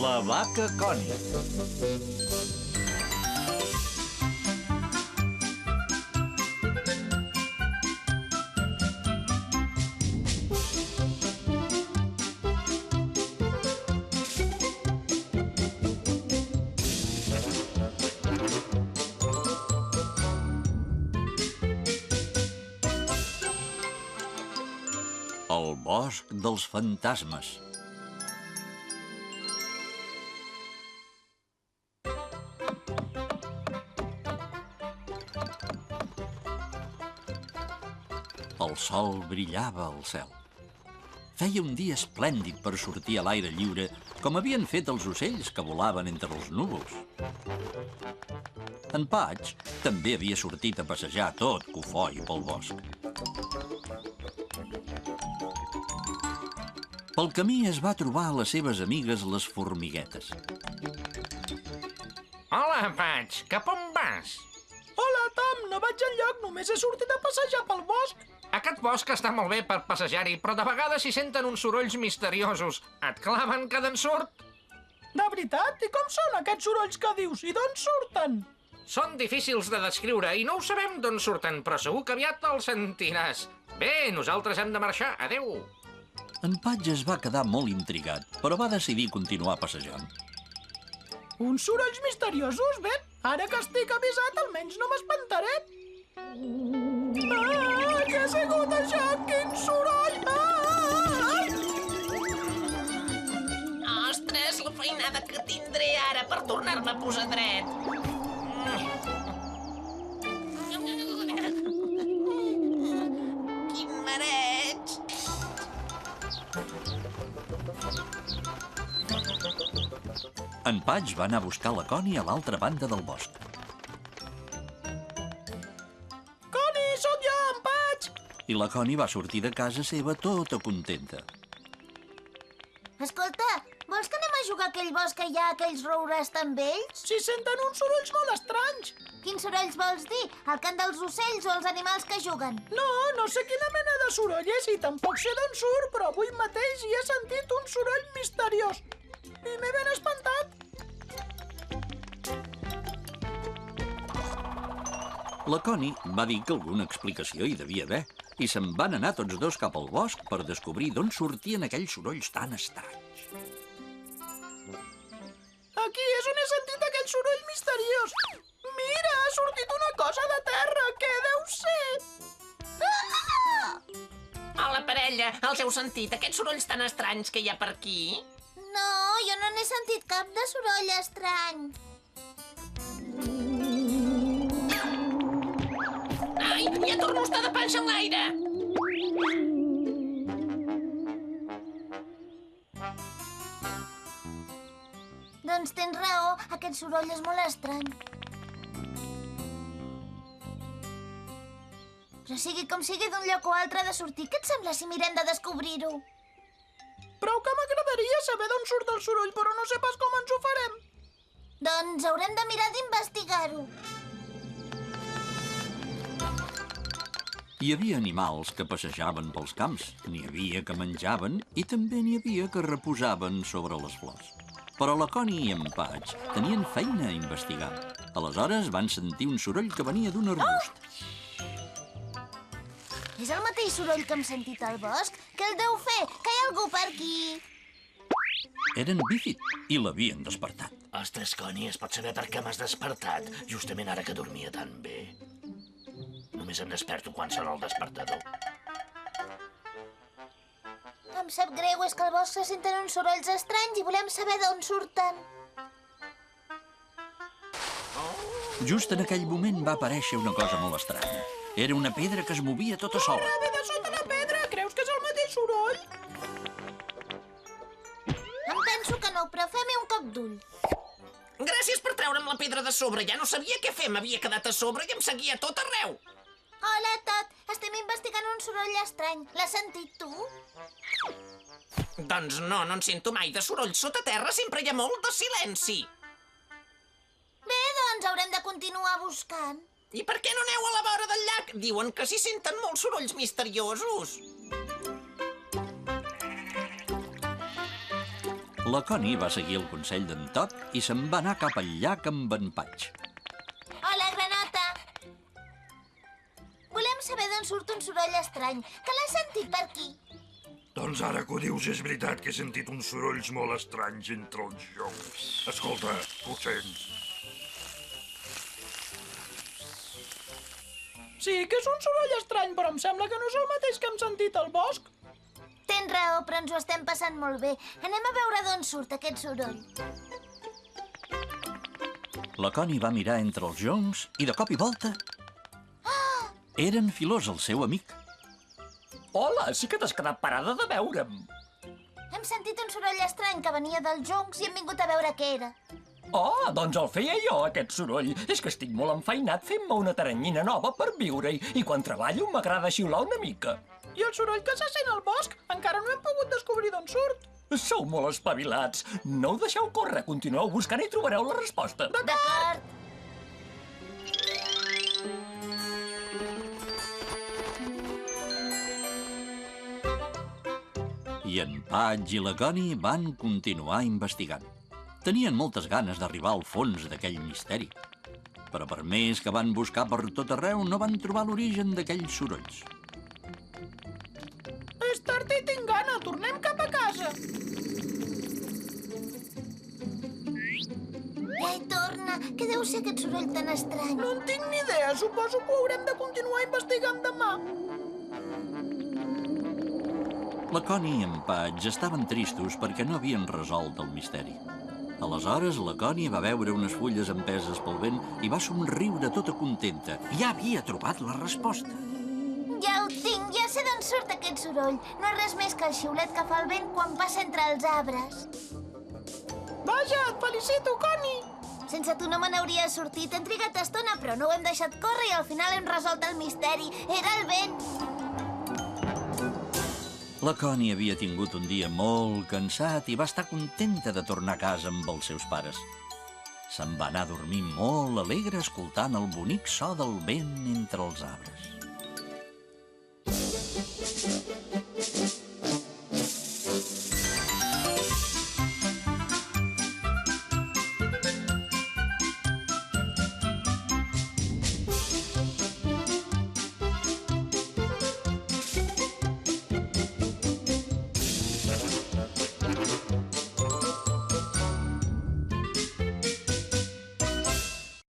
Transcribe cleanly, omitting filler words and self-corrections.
La vaca Connie. El bosc dels fantasmes. El sol brillava al cel. Feia un dia esplèndid per sortir a l'aire lliure, com havien fet els ocells que volaven entre els núvols. En Patch també havia sortit a passejar tot cofoi pel bosc. Pel camí es va trobar a les seves amigues les formiguetes. Hola, Patch, cap on vas? Hola, Tom, no vaig enlloc, només he sortit a passejar pel bosc. Aquest bosc està molt bé per passejar-hi, però de vegades s'hi senten uns sorolls misteriosos. Et claven cada en surt? De veritat? I com són aquests sorolls que dius? I d'on surten? Són difícils de descriure i no ho sabem d'on surten, però segur que aviat els sentiràs. Bé, nosaltres hem de marxar. Adéu. En Patch es va quedar molt intrigat, però va decidir continuar passejant. Uns sorolls misteriosos? Bé, ara que estic avisat, almenys no m'espantaré. Ah, què ha sigut això? Quin soroll! Ah! Ostres, la feinada que tindré ara per tornar-me a posar dret. Quin mareig! En Patch va anar a buscar la Connie a l'altra banda del bosc. Connie, sóc jo, en Patch! I la Connie va sortir de casa seva tota contenta. Escolta, vols que anem a jugar a aquell bosc que hi ha aquells roures tan vells? Si senten uns sorolls molt estranys. Quins sorolls vols dir? El cant dels ocells o els animals que juguen? No sé quina mena de soroll és i tampoc sé d'on surt, però avui mateix hi he sentit un soroll misteriós. I m'he ben espantat. La Connie va dir que alguna explicació hi devia haver i se'n van anar tots dos cap al bosc per descobrir d'on sortien aquells sorolls tan estranys. Aquí és on he sentit aquell soroll misteriós. Mira, ha sortit una cosa de terra. Què deu ser? Ah! Hola, parella, els heu sentit, aquests sorolls tan estranys que hi ha per aquí? No, jo no n'he sentit cap de soroll estrany. Ai, ja torno a estar de panxa en l'aire! Doncs tens raó, aquest soroll és molt estrany. Però sigui com sigui, d'un lloc o altre ha de sortir. Què et sembla si mirem de descobrir-ho? Prou que m'agradaria saber d'on surt el soroll, però no sé pas com ens ho farem. Doncs haurem de mirar d'investigar-ho. Hi havia animals que passejaven pels camps, n'hi havia que menjaven i també n'hi havia que reposaven sobre les flors. Però la Connie i en Patch tenien feina a investigar. Aleshores van sentir un soroll que venia d'un arbust. És el mateix soroll que hem sentit al bosc? Què el deu fer? Que hi ha algú per aquí? Eren Biffit i l'havien despertat. Ostres, Connie, es pot saber per què m'has despertat? Justament ara que dormia tan bé. Només em desperto quan sona el despertador. Em sap greu, és que al bosc se senten uns sorolls estranys i volem saber d'on surten. Just en aquell moment va aparèixer una cosa molt estranya. Era una pedra que es movia tota sola. Ve de sota la pedra. Creus que és el mateix soroll? Em penso que no, però fem-hi un cop d'ull. Gràcies per treure'm la pedra de sobre. Ja no sabia què fer, m'havia quedat a sobre i em seguia a tot arreu. Hola, Tot. Estem investigant un soroll estrany. L'has sentit tu? Doncs no en sento mai de soroll. Sota terra sempre hi ha molt de silenci. Bé, doncs haurem de continuar buscant. I per què no aneu a la vora del llac? Diuen que s'hi senten molts sorolls misteriosos. La Connie va seguir el consell d'en Tot i se'n va anar cap al llac amb en Patch. Hola, granota! Volem saber d'on surt un soroll estrany, que l'has sentit per aquí. Doncs ara que ho dius, és veritat que he sentit uns sorolls molt estranys entre els joncs. Escolta, ho sents? Sí que és un soroll estrany, però em sembla que no és el mateix que hem sentit al bosc. Tens raó, però ens ho estem passant molt bé. Anem a veure d'on surt aquest soroll. La Connie va mirar entre els joncs i de cop i volta... Era en Filós, el seu amic. Hola, sí que t'has quedat parada de veure'm. Hem sentit un soroll estrany que venia dels joncs i hem vingut a veure què era. Oh, doncs el feia jo, aquest soroll. És que estic molt enfeinat fent-me una taranyina nova per viure-hi i quan treballo m'agrada xiular una mica. I el soroll que se sent al bosc encara no hem pogut descobrir d'on surt. Sou molt espavilats. No ho deixeu córrer, continueu buscant i trobareu la resposta. D'acord. I en Patch i la Connie van continuar investigant. Tenien moltes ganes d'arribar al fons d'aquell misteri. Però per més que van buscar per tot arreu, no van trobar l'origen d'aquells sorolls. És tard i tinc gana, tornem cap a casa. Torna, què deu ser aquest soroll tan estrany? No en tinc ni idea, suposo que ho haurem de continuar investigant demà. La Connie i en Patch estaven tristos perquè no havien resolt el misteri. Aleshores, la Connie va veure unes fulles empeses pel vent i va somriure tota contenta. Ja havia trobat la resposta. Ja ho tinc, ja sé d'on surt aquest soroll. No és res més que el xiulet que fa el vent quan passa entre els arbres. Vaja, et felicito, Connie. Sense tu no me n'hauria sortit. Hem trigat estona, però no ho hem deixat córrer i al final hem resolt el misteri. Era el vent. La Connie havia tingut un dia molt cansat i va estar contenta de tornar a casa amb els seus pares. Se'n va anar a dormir molt alegre escoltant el bonic so del vent entre els arbres.